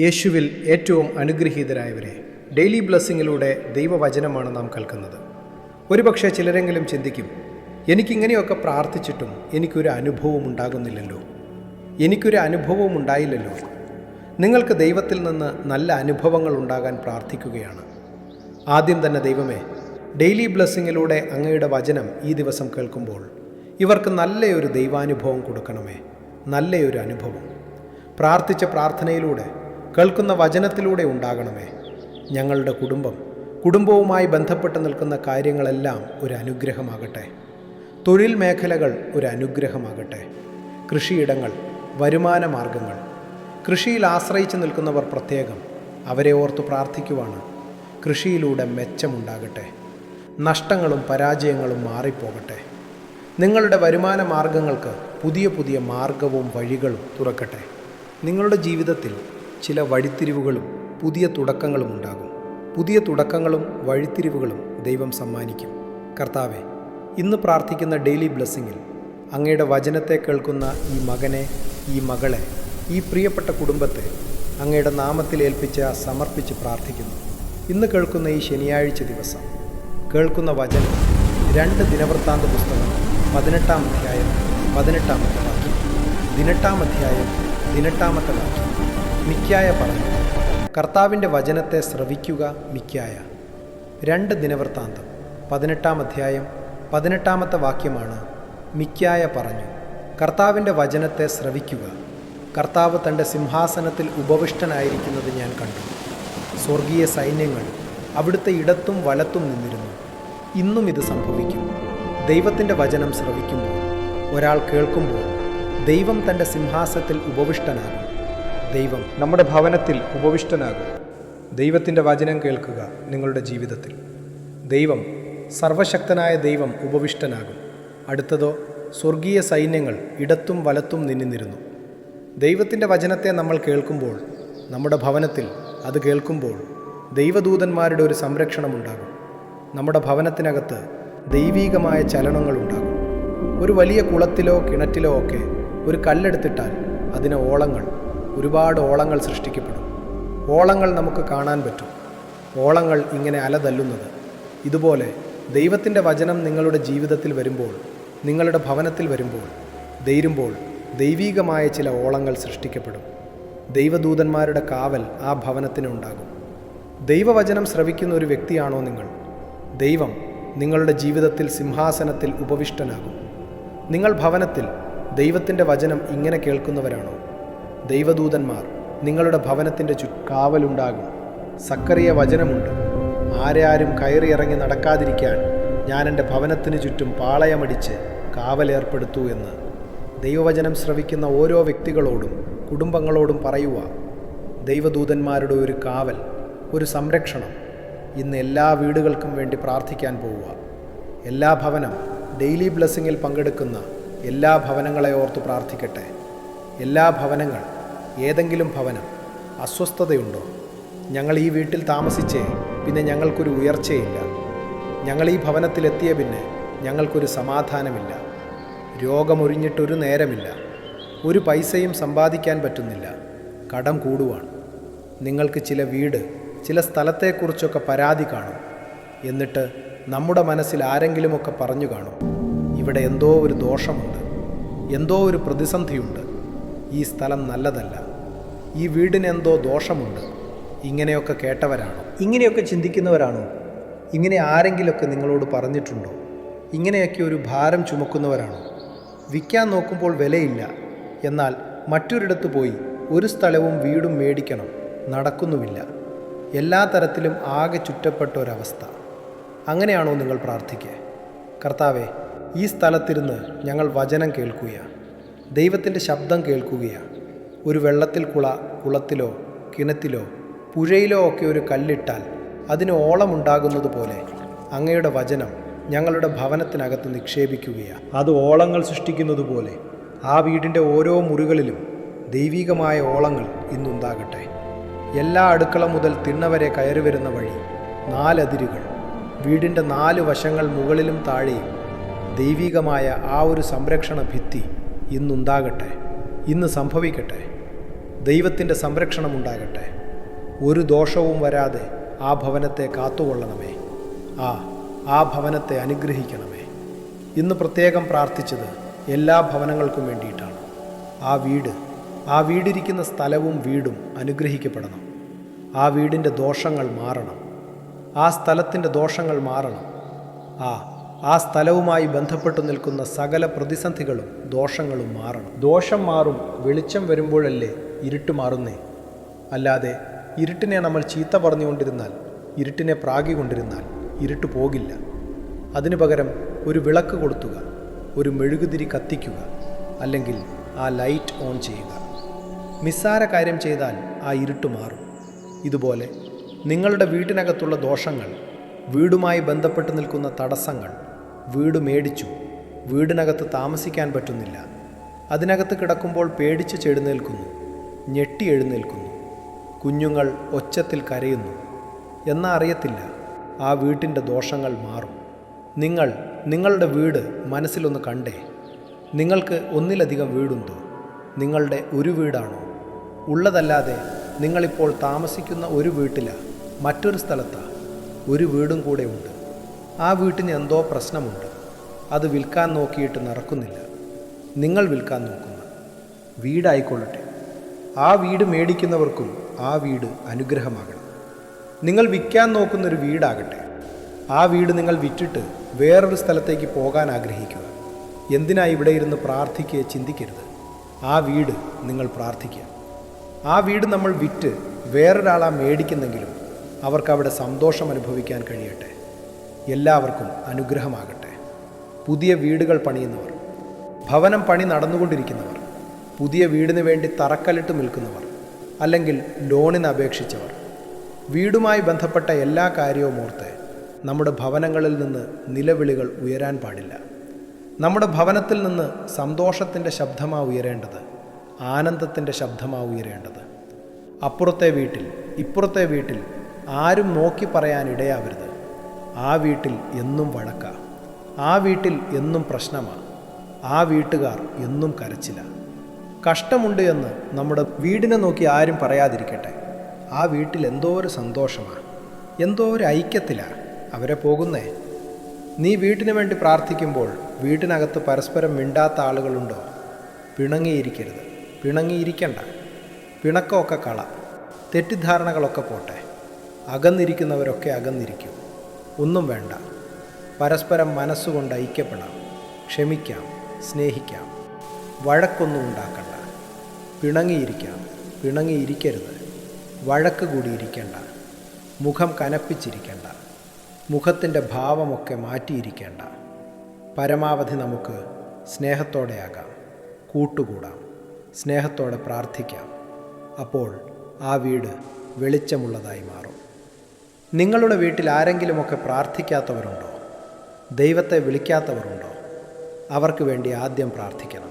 യേശുവിൽ ഏറ്റവും അനുഗ്രഹീതരായവരെ, ഡെയിലി ബ്ലെസ്സിങ്ങിലൂടെ ദൈവവചനമാണ് നാം കേൾക്കുന്നത്. ഒരുപക്ഷെ ചിലരെങ്കിലും ചിന്തിക്കും, എനിക്കിങ്ങനെയൊക്കെ പ്രാർത്ഥിച്ചിട്ടും എനിക്കൊരു അനുഭവം ഉണ്ടാകുന്നില്ലല്ലോ, എനിക്കൊരു അനുഭവവും ഉണ്ടായില്ലല്ലോ. നിങ്ങൾക്ക് ദൈവത്തിൽ നിന്ന് നല്ല അനുഭവങ്ങൾ ഉണ്ടാകാൻ പ്രാർത്ഥിക്കുകയാണ്. ആദ്യം തന്നെ ദൈവമേ, ഡെയിലി ബ്ലെസ്സിങ്ങിലൂടെ അങ്ങയുടെ വചനം ഈ ദിവസം കേൾക്കുമ്പോൾ ഇവർക്ക് നല്ലൊരു ദൈവാനുഭവം കൊടുക്കണമേ, നല്ലൊരു അനുഭവം. പ്രാർത്ഥിച്ച പ്രാർത്ഥനയിലൂടെ, കേൾക്കുന്ന വചനത്തിലൂടെ ഉണ്ടാകണമേ. ഞങ്ങളുടെ കുടുംബവുമായി ബന്ധപ്പെട്ട് നിൽക്കുന്ന കാര്യങ്ങളെല്ലാം ഒരു അനുഗ്രഹമാകട്ടെ. തൊഴിൽ മേഖലകൾ ഒരു അനുഗ്രഹമാകട്ടെ. കൃഷിയിടങ്ങൾ, വരുമാന മാർഗങ്ങൾ, കൃഷിയിൽ ആശ്രയിച്ച് നിൽക്കുന്നവർ പ്രത്യേകം അവരെ ഓർത്ത് പ്രാർത്ഥിക്കുവാണ്. കൃഷിയിലൂടെ മെച്ചമുണ്ടാകട്ടെ. നഷ്ടങ്ങളും പരാജയങ്ങളും മാറിപ്പോകട്ടെ. നിങ്ങളുടെ വരുമാന മാർഗങ്ങൾക്ക് പുതിയ പുതിയ മാർഗവും വഴികളും തുറക്കട്ടെ. നിങ്ങളുടെ ജീവിതത്തിൽ ചില വഴിത്തിരിവുകളും പുതിയ തുടക്കങ്ങളും ഉണ്ടാകും. പുതിയ തുടക്കങ്ങളും വഴിത്തിരിവുകളും ദൈവം സമ്മാനിക്കും. കർത്താവെ, ഇന്ന് പ്രാർത്ഥിക്കുന്ന ഡെയിലി ബ്ലെസ്സിങ്ങിൽ അങ്ങയുടെ വചനത്തെ കേൾക്കുന്ന ഈ മകനെ, ഈ മകളെ, ഈ പ്രിയപ്പെട്ട കുടുംബത്തെ അങ്ങയുടെ നാമത്തിൽ സമർപ്പിച്ച് പ്രാർത്ഥിക്കുന്നു. ഇന്ന് കേൾക്കുന്ന ഈ ശനിയാഴ്ച ദിവസം കേൾക്കുന്ന വചനം 2 ദിനവൃത്താന്ത പുസ്തകം 18-ാം അധ്യായം 18-ാമത്തെ വാക്യം. 18-ാം അധ്യായം 18-ാമത്തെ വാക്യം. മിക്യായ പറഞ്ഞു, കർത്താവിൻ്റെ വചനത്തെ ശ്രവിക്കുക. മിക്യായ 2 ദിനവൃത്താന്തം 18-ാം അധ്യായം 18-ാമത്തെ വാക്യമാണ്. മിക്യായ പറഞ്ഞു, കർത്താവിൻ്റെ വചനത്തെ ശ്രവിക്കുക. കർത്താവ് തൻ്റെ സിംഹാസനത്തിൽ ഉപവിഷ്ടനായിരിക്കുന്നത് ഞാൻ കണ്ടു. സ്വർഗീയ സൈന്യങ്ങൾ അവിടുത്തെ ഇടത്തും വലത്തും നിന്നിരുന്നു. ഇന്നും ഇത് സംഭവിക്കും. ദൈവത്തിൻ്റെ വചനം ശ്രവിക്കുമ്പോൾ, ഒരാൾ കേൾക്കുമ്പോൾ, ദൈവം തൻ്റെ സിംഹാസനത്തിൽ ഉപവിഷ്ടനാകും. ദൈവം നമ്മുടെ ഭവനത്തിൽ ഉപവിഷ്ടനാകും. ദൈവത്തിൻ്റെ വചനം കേൾക്കുക നിങ്ങളുടെ ജീവിതത്തിൽ. ദൈവം, സർവശക്തനായ ദൈവം ഉപവിഷ്ടനാകും. അടുത്തതോ, സ്വർഗീയ സൈന്യങ്ങൾ ഇടത്തും വലത്തും നിന്നിരുന്നു. ദൈവത്തിൻ്റെ വചനത്തെ നമ്മൾ കേൾക്കുമ്പോൾ, നമ്മുടെ ഭവനത്തിൽ അത് കേൾക്കുമ്പോൾ ദൈവദൂതന്മാരുടെ ഒരു സംരക്ഷണമുണ്ടാകും. നമ്മുടെ ഭവനത്തിനകത്ത് ദൈവീകമായ ചലനങ്ങളുണ്ടാകും. ഒരു വലിയ കുളത്തിലോ കിണറ്റിലോ ഒക്കെ ഒരു കല്ലെടുത്തിട്ടാൽ അതിന് ഒരുപാട് ഓളങ്ങൾ സൃഷ്ടിക്കപ്പെടും. ഓളങ്ങൾ നമുക്ക് കാണാൻ പറ്റും. ഓളങ്ങൾ ഇങ്ങനെ അലതല്ലുന്നത്. ഇതുപോലെ ദൈവത്തിൻ്റെ വചനം നിങ്ങളുടെ ജീവിതത്തിൽ വരുമ്പോൾ, നിങ്ങളുടെ ഭവനത്തിൽ വരുമ്പോൾ ദൈവീകമായ ചില ഓളങ്ങൾ സൃഷ്ടിക്കപ്പെടും. ദൈവദൂതന്മാരുടെ കാവൽ ആ ഭവനത്തിന് ഉണ്ടാകും. ദൈവവചനം ശ്രവിക്കുന്ന ഒരു വ്യക്തിയാണോ നിങ്ങൾ? ദൈവം നിങ്ങളുടെ ജീവിതത്തിൽ സിംഹാസനത്തിൽ ഉപവിഷ്ടനാകും. നിങ്ങൾ ഭവനത്തിൽ ദൈവത്തിൻ്റെ വചനം ഇങ്ങനെ കേൾക്കുന്നവരാണോ? ദൈവദൂതന്മാർ നിങ്ങളുടെ ഭവനത്തിൻ്റെ കാവലുണ്ടാകും. സക്കറിയ വചനമുണ്ട്, ആരും കയറിയിറങ്ങി നടക്കാതിരിക്കാൻ ഞാൻ എൻ്റെ ഭവനത്തിന് ചുറ്റും പാളയമടിച്ച് കാവലേർപ്പെടുത്തു എന്ന്. ദൈവവചനം ശ്രവിക്കുന്ന ഓരോ വ്യക്തികളോടും കുടുംബങ്ങളോടും പറയുക, ദൈവദൂതന്മാരുടെ ഒരു കാവൽ, ഒരു സംരക്ഷണം. ഇന്ന് എല്ലാ വീടുകൾക്കും വേണ്ടി പ്രാർത്ഥിക്കാൻ പോവുക. എല്ലാ ഭവനം ഡെയിലി ബ്ലെസ്സിങ്ങിൽ പങ്കെടുക്കുന്ന എല്ലാ ഭവനങ്ങളെ ഓർത്ത് പ്രാർത്ഥിക്കട്ടെ. എല്ലാ ഭവനങ്ങൾ, ഏതെങ്കിലും ഭവനം അസ്വസ്ഥതയുണ്ടോ? ഞങ്ങൾ ഈ വീട്ടിൽ താമസിച്ചേ പിന്നെ ഞങ്ങൾക്കൊരു ഉയർച്ചയില്ല. ഞങ്ങൾ ഈ ഭവനത്തിലെത്തിയ പിന്നെ ഞങ്ങൾക്കൊരു സമാധാനമില്ല. രോഗമൊഴിഞ്ഞിട്ടൊരു നേരമില്ല. ഒരു പൈസയും സമ്പാദിക്കാൻ പറ്റുന്നില്ല. കടം കൂടുവാണ്. നിങ്ങൾക്ക് ചില വീട്, ചില സ്ഥലത്തെക്കുറിച്ചൊക്കെ പരാതി കാണും. എന്നിട്ട് നമ്മുടെ മനസ്സിൽ ആരെങ്കിലുമൊക്കെ പറഞ്ഞു കാണും, ഇവിടെ എന്തോ ഒരു ദോഷമുണ്ട്, എന്തോ ഒരു പ്രതിസന്ധിയുണ്ട്, ഈ സ്ഥലം നല്ലതല്ല, ഈ വീടിന് എന്തോ ദോഷമുണ്ട്. ഇങ്ങനെയൊക്കെ കേട്ടവരാണോ? ഇങ്ങനെയൊക്കെ ചിന്തിക്കുന്നവരാണോ? ഇങ്ങനെ ആരെങ്കിലുമൊക്കെ നിങ്ങളോട് പറഞ്ഞിട്ടുണ്ടോ? ഇങ്ങനെയൊക്കെ ഒരു ഭാരം ചുമക്കുന്നവരാണോ? വിൽക്കാൻ നോക്കുമ്പോൾ വിലയില്ല, എന്നാൽ മറ്റൊരിടത്ത് പോയി ഒരു സ്ഥലവും വീടും മേടിക്കണം, നടക്കുന്നുമില്ല. എല്ലാ തരത്തിലും ആകെ ചുറ്റപ്പെട്ട ഒരവസ്ഥ. അങ്ങനെയാണോ നിങ്ങൾ പ്രാർത്ഥിക്കുക? കർത്താവെ, ഈ സ്ഥലത്തിരുന്ന് ഞങ്ങൾ വചനം കേൾക്കുകയാണ്, ദൈവത്തിൻ്റെ ശബ്ദം കേൾക്കുകയാണ്. ഒരു കുളത്തിലോ കിണറ്റിലോ പുഴയിലോ ഒക്കെ ഒരു കല്ലിട്ടാൽ അതിന് ഓളമുണ്ടാകുന്നത് പോലെ അങ്ങയുടെ വചനം ഞങ്ങളുടെ ഭവനത്തിനകത്ത് നിക്ഷേപിക്കുകയാണ്. അത് ഓളങ്ങൾ സൃഷ്ടിക്കുന്നത് പോലെ ആ വീടിൻ്റെ ഓരോ മുറികളിലും ദൈവികമായ ഓളങ്ങൾ ഇന്നുണ്ടാകട്ടെ. എല്ലാ അടുക്കള മുതൽ തിണ്ണ വരെ കയറി വരുന്ന വഴി 4 അതിരുകൾ, വീടിൻ്റെ 4 വശങ്ങൾ മുകളിലും താഴെയും ദൈവികമായ ആ ഒരു സംരക്ഷണ ഭിത്തി ഇന്നുണ്ടാകട്ടെ, ഇന്ന് സംഭവിക്കട്ടെ. ദൈവത്തിൻ്റെ സംരക്ഷണമുണ്ടാകട്ടെ. ഒരു ദോഷവും വരാതെ ആ ഭവനത്തെ കാത്തുകൊള്ളണമേ. ആ ഭവനത്തെ അനുഗ്രഹിക്കണമേ. ഇന്ന് പ്രത്യേകം പ്രാർത്ഥിച്ചത് എല്ലാ ഭവനങ്ങൾക്കും വേണ്ടിയിട്ടാണ്. ആ വീടിരിക്കുന്ന സ്ഥലവും വീടും അനുഗ്രഹിക്കപ്പെടണം. ആ വീടിൻ്റെ ദോഷങ്ങൾ മാറണം. ആ സ്ഥലത്തിൻ്റെ ദോഷങ്ങൾ മാറണം. ആ സ്ഥലവുമായി ബന്ധപ്പെട്ടു നിൽക്കുന്ന സകല പ്രതിസന്ധികളും ദോഷങ്ങളും മാറണം. ദോഷം മാറും വെളിച്ചം വരുമ്പോഴല്ലേ ഇരുട്ട് മാറുന്നേ. അല്ലാതെ ഇരുട്ടിനെ നമ്മൾ ചീത്ത പറഞ്ഞുകൊണ്ടിരുന്നാൽ, ഇരുട്ടിനെ പ്രാഗിക്കൊണ്ടിരുന്നാൽ ഇരുട്ട് പോകില്ല. അതിനു പകരം ഒരു വിളക്ക് കൊളുത്തുക, ഒരു മെഴുകുതിരി കത്തിക്കുക, അല്ലെങ്കിൽ ആ ലൈറ്റ് ഓൺ ചെയ്യുക. നിസ്സാര കാര്യം ചെയ്താൽ ആ ഇരുട്ട് മാറും. ഇതുപോലെ നിങ്ങളുടെ വീട്ടിനകത്തുള്ള ദോഷങ്ങൾ, വീടുമായി ബന്ധപ്പെട്ട് നിൽക്കുന്ന തടസ്സങ്ങൾ, വീട് മേടിച്ചു, വീടിനകത്ത് താമസിക്കാൻ പറ്റുന്നില്ല, അതിനകത്ത് കിടക്കുമ്പോൾ പേടിച്ച് ചെഴുന്നേൽക്കുന്നു, ഞെട്ടി എഴുന്നേൽക്കുന്നു, കുഞ്ഞുങ്ങൾ ഒച്ചത്തിൽ കരയുന്നു എന്നാ അറിയത്തില്ല. ആ വീട്ടിൻ്റെ ദോഷങ്ങൾ മാറും. നിങ്ങളുടെ വീട് മനസ്സിലൊന്ന് കണ്ടേ. നിങ്ങൾക്ക് ഒന്നിലധികം വീടുണ്ടോ? നിങ്ങളുടെ ഒരു വീടാണോ ഉള്ളതല്ലാതെ നിങ്ങളിപ്പോൾ താമസിക്കുന്ന ഒരു വീട്ടിലാണ്, മറ്റൊരു സ്ഥലത്താണ് ഒരു വീടും കൂടെ ഉണ്ട്. ആ വീട്ടിന് എന്തോ പ്രശ്നമുണ്ട്. അത് വിൽക്കാൻ നോക്കിയിട്ട് നടക്കുന്നില്ല. നിങ്ങൾ വിൽക്കാൻ നോക്കുന്ന വീടായിക്കൊള്ളട്ടെ. ആ വീട് മേടിക്കുന്നവർക്കും ആ വീട് അനുഗ്രഹമാകണം. നിങ്ങൾ വിൽക്കാൻ നോക്കുന്നൊരു വീടാകട്ടെ. ആ വീട് നിങ്ങൾ വിറ്റിട്ട് വേറൊരു സ്ഥലത്തേക്ക് പോകാൻ ആഗ്രഹിക്കുക. എന്തിനാ ഇവിടെ ഇരുന്ന് പ്രാർത്ഥിക്കുക? ചിന്തിക്കരുത്. ആ വീട് നിങ്ങൾ പ്രാർത്ഥിക്കുക. ആ വീട് നമ്മൾ വിറ്റ് വേറൊരാളാ മേടിക്കുന്നെങ്കിലും അവർക്കവിടെ സന്തോഷം അനുഭവിക്കാൻ കഴിയട്ടെ. എല്ലാവർക്കും അനുഗ്രഹമാകട്ടെ. പുതിയ വീടുകൾ പണിയുന്നവർ, ഭവനം പണി നടന്നുകൊണ്ടിരിക്കുന്നവർ, പുതിയ വീടിന് വേണ്ടി തറക്കല്ലിട്ട് നിൽക്കുന്നവർ, അല്ലെങ്കിൽ ലോണിന് അപേക്ഷിച്ചവർ, വീടുമായി ബന്ധപ്പെട്ട എല്ലാ കാര്യവും ഓർത്ത് നമ്മുടെ ഭവനങ്ങളിൽ നിന്ന് നിലവിളികൾ ഉയരാൻ പാടില്ല. നമ്മുടെ ഭവനത്തിൽ നിന്ന് സന്തോഷത്തിൻ്റെ ശബ്ദമാണ് ഉയരേണ്ടത്, ആനന്ദത്തിൻ്റെ ശബ്ദമാണ് ഉയരേണ്ടത്. അപ്പുറത്തെ വീട്ടിൽ ഇപ്പുറത്തെ വീട്ടിൽ ആരും നോക്കി പറയാൻ ഇടയാവരുത്. ആ വീട്ടിൽ എന്നും വഴക്ക, ആ വീട്ടിൽ എന്നും പ്രശ്നമാണ്, ആ വീട്ടുകാർ എന്നും കരച്ചില. കഷ്ടമുണ്ട് എന്ന് നമ്മുടെ വീടിനെ നോക്കി ആരും പറയാതിരിക്കട്ടെ. ആ വീട്ടിൽ എന്തോ ഒരു സന്തോഷമാണ്, എന്തോ ഒരു ഐക്യത്തിലാണ് അവരെ പോകുന്നേ. നീ വീട്ടിന് വേണ്ടി പ്രാർത്ഥിക്കുമ്പോൾ വീട്ടിനകത്ത് പരസ്പരം മിണ്ടാത്ത ആളുകളുണ്ടോ? പിണങ്ങിയിരിക്കരുത്, പിണങ്ങിയിരിക്കണ്ട. പിണക്കമൊക്കെ കള, തെറ്റിദ്ധാരണകളൊക്കെ പോട്ടെ. അകന്നിരിക്കുന്നവരൊക്കെ അകന്നിരിക്കും. ഒന്നും വേണ്ട. പരസ്പരം മനസ്സുകൊണ്ട് ഐക്യപ്പെടാം, ക്ഷമിക്കാം, സ്നേഹിക്കാം. വഴക്കൊന്നും ഉണ്ടാക്കണ്ട. പിണങ്ങിയിരിക്കാം, പിണങ്ങിയിരിക്കരുത്. വഴക്ക് കൂടിയിരിക്കേണ്ട. മുഖം കനപ്പിച്ചിരിക്കേണ്ട. മുഖത്തിൻ്റെ ഭാവമൊക്കെ മാറ്റിയിരിക്കേണ്ട. പരമാവധി നമുക്ക് സ്നേഹത്തോടെയാകാം, കൂട്ടുകൂടാം, സ്നേഹത്തോടെ പ്രാർത്ഥിക്കാം. അപ്പോൾ ആ വീട് വെളിച്ചമുള്ളതായി മാറും. നിങ്ങളുടെ വീട്ടിൽ ആരെങ്കിലുമൊക്കെ പ്രാർത്ഥിക്കാത്തവരുണ്ടോ? ദൈവത്തെ വിളിക്കാത്തവരുണ്ടോ? അവർക്ക് വേണ്ടി ആദ്യം പ്രാർത്ഥിക്കണം.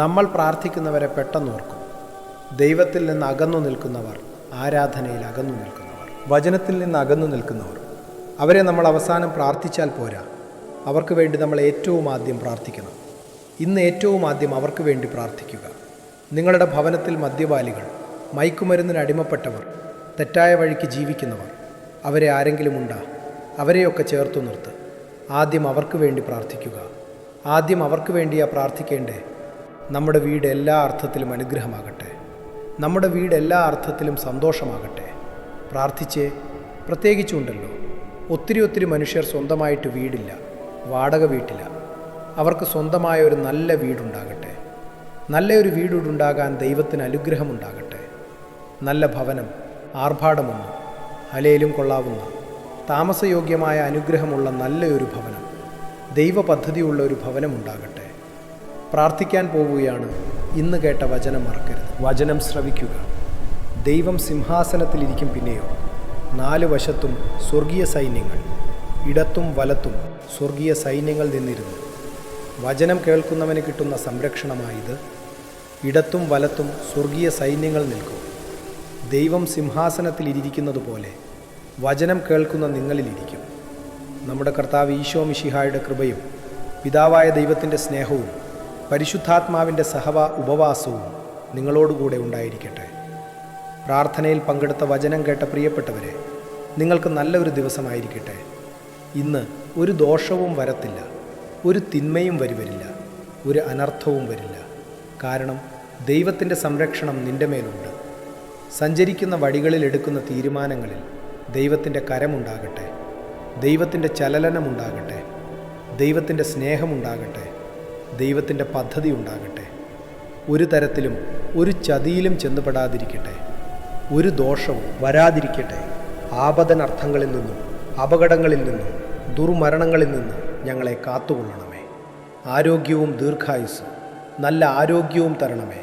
നമ്മൾ പ്രാർത്ഥിക്കുന്നവരെ പെട്ടെന്നോർക്കും. ദൈവത്തിൽ നിന്ന് അകന്നു നിൽക്കുന്നവർ, ആരാധനയിൽ അകന്നു നിൽക്കുന്നവർ, വചനത്തിൽ നിന്ന് അകന്നു നിൽക്കുന്നവർ, അവരെ നമ്മൾ അവസാനം പ്രാർത്ഥിച്ചാൽ പോരാ. അവർക്ക് വേണ്ടി നമ്മൾ ഏറ്റവും ആദ്യം പ്രാർത്ഥിക്കണം. ഇന്ന് ഏറ്റവും ആദ്യം അവർക്ക് വേണ്ടി പ്രാർത്ഥിക്കുക. നിങ്ങളുടെ ഭവനത്തിൽ മദ്യപാലികൾ, മയക്കുമരുന്നിന് അടിമപ്പെട്ടവർ, തെറ്റായ വഴിക്ക് ജീവിക്കുന്നവർ, അവരെ ആരെങ്കിലും ഉണ്ടാ? അവരെയൊക്കെ ചേർത്തു നിർത്ത്. ആദ്യം അവർക്ക് വേണ്ടി പ്രാർത്ഥിക്കുക. ആദ്യം അവർക്ക് വേണ്ടിയാ പ്രാർത്ഥിക്കേണ്ടേ. നമ്മുടെ വീട് എല്ലാ അർത്ഥത്തിലും അനുഗ്രഹമാകട്ടെ. നമ്മുടെ വീട് എല്ലാ അർത്ഥത്തിലും സന്തോഷമാകട്ടെ. പ്രാർത്ഥിച്ചേ. പ്രത്യേകിച്ചുണ്ടല്ലോ, ഒത്തിരി മനുഷ്യർ സ്വന്തമായിട്ട് വീടില്ല, വാടക വീട്ടില്ല. അവർക്ക് സ്വന്തമായ ഒരു നല്ല വീടുണ്ടാകട്ടെ. നല്ലൊരു വീടുണ്ടാകാൻ ദൈവത്തിന് അനുഗ്രഹമുണ്ടാകട്ടെ. നല്ല ഭവനം, ആർഭാടമൊന്നും അലയിലും കൊള്ളാവുന്ന താമസയോഗ്യമായ അനുഗ്രഹമുള്ള നല്ലൊരു ഭവനം, ദൈവ പദ്ധതിയുള്ള ഒരു ഭവനമുണ്ടാകട്ടെ. പ്രാർത്ഥിക്കാൻ പോവുകയാണ്. ഇന്ന് കേട്ട വചനം മറക്കരുത്. വചനം ശ്രവിക്കുക. ദൈവം സിംഹാസനത്തിലിരിക്കും. പിന്നെയോ 4 വശത്തും സ്വർഗീയ സൈന്യങ്ങൾ, ഇടത്തും വലത്തും സ്വർഗീയ സൈന്യങ്ങൾ നിന്നിരുന്നു. വചനം കേൾക്കുന്നവന് കിട്ടുന്ന സംരക്ഷണമായത്. ഇടത്തും വലത്തും സ്വർഗീയ സൈന്യങ്ങൾ നിൽക്കും. ദൈവം സിംഹാസനത്തിലിരിക്കുന്നത് പോലെ വചനം കേൾക്കുന്ന നിങ്ങളിലിരിക്കും. നമ്മുടെ കർത്താവ് ഈശോ മിശിഹായുടെ കൃപയും പിതാവായ ദൈവത്തിൻ്റെ സ്നേഹവും പരിശുദ്ധാത്മാവിൻ്റെ ഉപവാസവും നിങ്ങളോടുകൂടെ ഉണ്ടായിരിക്കട്ടെ. പ്രാർത്ഥനയിൽ പങ്കെടുത്ത വചനം കേട്ട പ്രിയപ്പെട്ടവരെ, നിങ്ങൾക്ക് നല്ലൊരു ദിവസമായിരിക്കട്ടെ. ഇന്ന് ഒരു ദോഷവും വരത്തില്ല, ഒരു തിന്മയും വരില്ല, ഒരു അനർത്ഥവും വരില്ല. കാരണം ദൈവത്തിൻ്റെ സംരക്ഷണം നിൻ്റെ മേലുണ്ട്. സഞ്ചരിക്കുന്ന വഴികളിൽ എടുക്കുന്ന തീരുമാനങ്ങളിൽ ദൈവത്തിൻ്റെ കരമുണ്ടാകട്ടെ, ദൈവത്തിൻ്റെ ചലനമുണ്ടാകട്ടെ, ദൈവത്തിൻ്റെ സ്നേഹമുണ്ടാകട്ടെ, ദൈവത്തിൻ്റെ പദ്ധതി ഉണ്ടാകട്ടെ. ഒരു തരത്തിലും ഒരു ചതിയിലും ചെന്നുപെടാതിരിക്കട്ടെ, ഒരു ദോഷവും വരാതിരിക്കട്ടെ. ആപദനർത്ഥങ്ങളിൽ നിന്നും അപകടങ്ങളിൽ നിന്നും ദുർമരണങ്ങളിൽ നിന്നും ഞങ്ങളെ കാത്തുകൊള്ളണമേ. ആരോഗ്യവും ദീർഘായുസ്സും നല്ല ആരോഗ്യവും തരണമേ.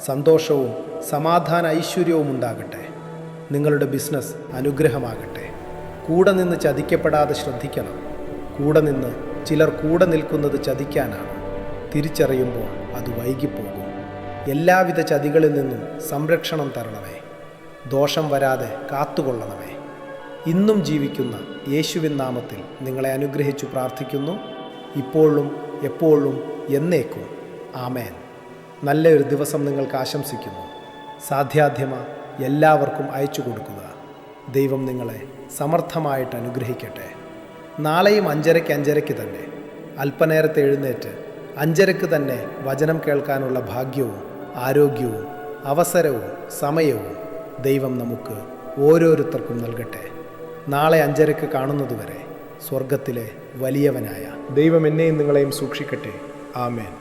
സന്തോഷവും സമാധാന ഐശ്വര്യവും ഉണ്ടാകട്ടെ. നിങ്ങളുടെ ബിസിനസ് അനുഗ്രഹമാകട്ടെ. കൂടെ നിന്ന് ചതിക്കപ്പെടാതെ ശ്രദ്ധിക്കണം. കൂടെ നിന്ന് ചിലർ കൂടെ നിൽക്കുന്നത് ചതിക്കാനാണ്. തിരിച്ചറിയുമ്പോൾ അത് വൈകിപ്പോകും. എല്ലാവിധ ചതികളിൽ നിന്നും സംരക്ഷണം തരണമേ. ദോഷം വരാതെ കാത്തുകൊള്ളണമേ. ഇന്നും ജീവിക്കുന്ന യേശുവിൻ നാമത്തിൽ നിങ്ങളെ അനുഗ്രഹിച്ചു പ്രാർത്ഥിക്കുന്നു. ഇപ്പോഴും എപ്പോഴും എന്നേക്കും. ആമേൻ. നല്ലൊരു ദിവസം നിങ്ങൾക്ക് ആശംസിക്കുന്നു. സാധ്യാധ്യമ എല്ലാവർക്കും അയച്ചു കൊടുക്കുക. ദൈവം നിങ്ങളെ സമർത്ഥമായിട്ട് അനുഗ്രഹിക്കട്ടെ. നാളെയും 5:30 തന്നെ അല്പനേരത്തെ എഴുന്നേറ്റ് 5:30 തന്നെ വചനം കേൾക്കാനുള്ള ഭാഗ്യവും ആരോഗ്യവും അവസരവും സമയവും ദൈവം നമുക്ക് ഓരോരുത്തർക്കും നൽകട്ടെ. നാളെ 5:30 കാണുന്നതുവരെ സ്വർഗത്തിലെ വലിയവനായ ദൈവം എന്നെയും നിങ്ങളെയും സൂക്ഷിക്കട്ടെ. ആമേൻ.